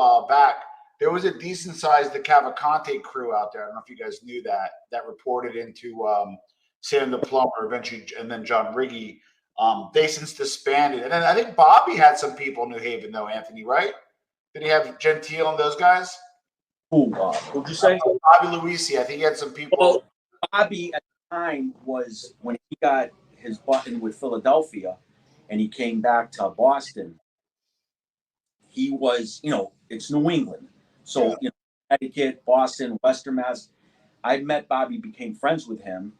while back. There was a decent-sized the Cavalcante crew out there. I don't know if you guys knew that reported into Sam the Plumber eventually, and then John Riggy. They since disbanded. And then I think Bobby had some people in New Haven, though, Anthony, right? Did he have Gentile and those guys? Who'd you say? Bobby Luisi. I think he had some people. Well, Bobby at the time was when he got his button with Philadelphia and he came back to Boston. He was, it's New England. So, Connecticut, Boston, Western Mass. I met Bobby, became friends with him.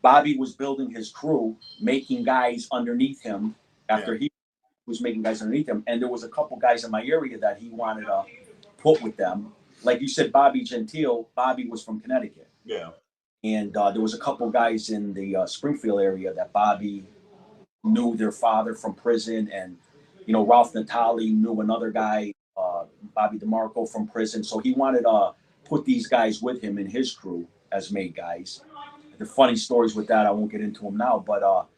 Bobby was building his crew, making guys underneath him after he was making guys underneath him. And there was a couple guys in my area that he wanted to put with them. Like you said, Bobby Gentile, Bobby was from Connecticut. Yeah. And there was a couple guys in the Springfield area that Bobby knew their father from prison. And, Ralph Natali knew another guy, Bobby DeMarco from prison. So he wanted to put these guys with him in his crew as made guys. The funny stories with that, I won't get into them now, but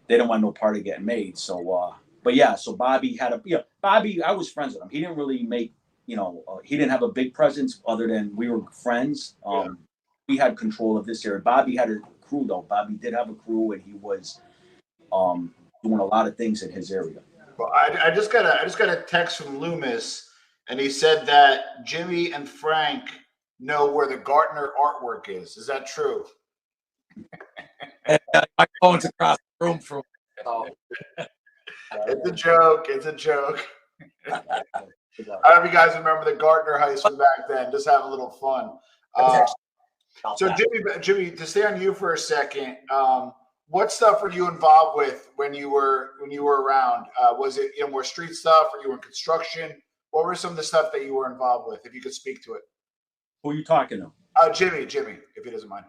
they don't want no part of getting made. So, so Bobby had Bobby, I was friends with him. He didn't really make, he didn't have a big presence other than we were friends. We had control of this area. Bobby had a crew, though. Bobby did have a crew, and he was doing a lot of things in his area. Well, I just got a text from Loomis, and he said that Jimmy and Frank know where the Gartner artwork is. Is that true? My phone's across the room from. It's a joke. It's a joke. I don't know if you guys remember the Gartner heist from back then. Just have a little fun. So Jimmy, to stay on you for a second, what stuff were you involved with when you were around? Was it more street stuff, or you were in construction? What were some of the stuff that you were involved with? If you could speak to it. Who are you talking to? Jimmy, if he doesn't mind.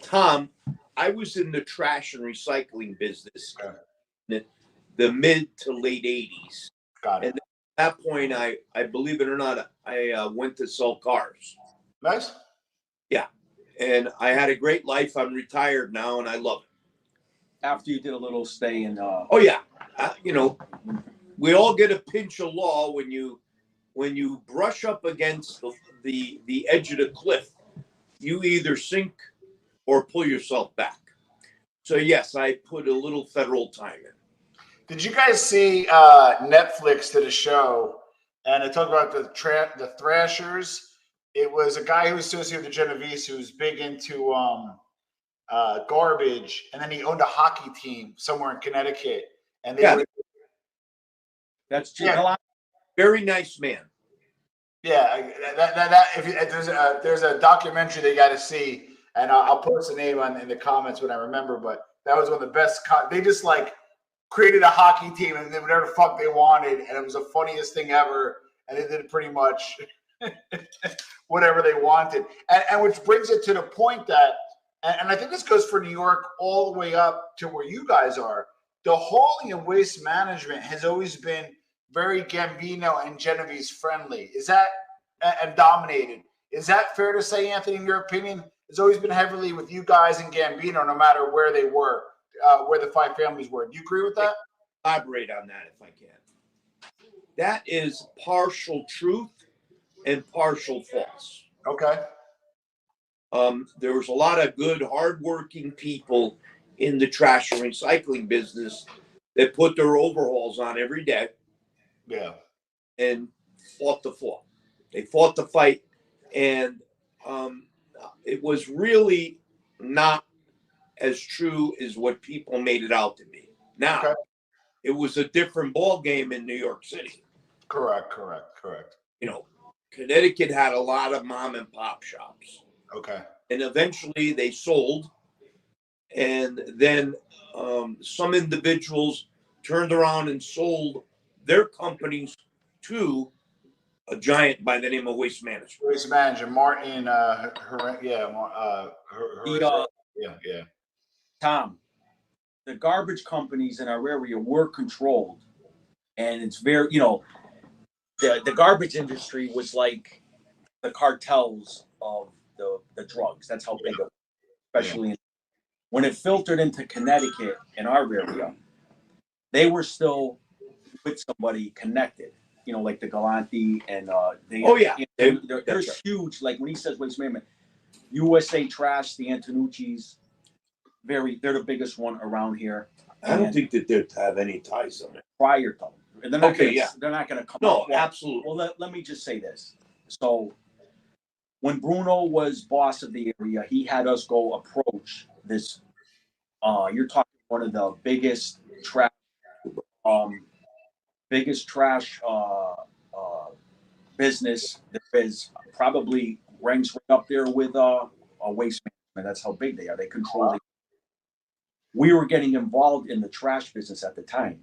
Tom, I was in the trash and recycling business in the mid to late 80s. Got it. And at that point, I believe it or not, I went to sell cars. Nice. Yeah. And I had a great life. I'm retired now, and I love it. After you did a little stay in... Oh, yeah. We all get a pinch of law when you brush up against the edge of the cliff. You either sink or pull yourself back. So, yes, I put a little federal time in. Did you guys see Netflix did a show, and it talked about the Thrashers? It was a guy who was associated with the Genovese who was big into garbage, and then he owned a hockey team somewhere in Connecticut. And that's very nice man. Yeah, there's a documentary they got to see, and I'll post the name in the comments when I remember. But that was one of the best. They just created a hockey team and did whatever the fuck they wanted, and it was the funniest thing ever. And they did pretty much whatever they wanted, and which brings it to the point that, and I think this goes for New York all the way up to where you guys are. The hauling and waste management has always been very Gambino and Genovese friendly. Is that and dominated? Is that fair to say, Anthony? In your opinion, it's always been heavily with you guys and Gambino, no matter where they were, where the five families were. Do you agree with that? Elaborate on that if I can. That is partial truth and partial false. Okay. There was a lot of good, hardworking people in the trash and recycling business that put their overalls on every day. Yeah. And fought the fight. They fought the fight. And it was really not as true as what people made it out to be. Now, It was a different ball game in New York City. Correct. Connecticut had a lot of mom and pop shops. Okay. And eventually they sold. And then some individuals turned around and sold their companies to a giant by the name of Waste Management. Waste Management, Martin. Tom, the garbage companies in our area were controlled, and it's very, the garbage industry was like the cartels of the drugs. That's how big it was, especially when it filtered into Connecticut in our area. They were still with somebody connected. you know, like the Galanti and they. Oh, yeah. they're That's right. huge. Like when he says waste management, USA Trash, the Antonucci's, they're the biggest one around here. I don't think that they'd have any ties on it. Prior to, and they're not Okay, gonna, yeah. they're not going to come. No, up. Well, absolutely. Well, let me just say this. So when Bruno was boss of the area, he had us go approach this. You're talking one of the biggest trash business there is. Probably ranks right up there with waste management. That's how big they are. They control. We were getting involved in the trash business at the time,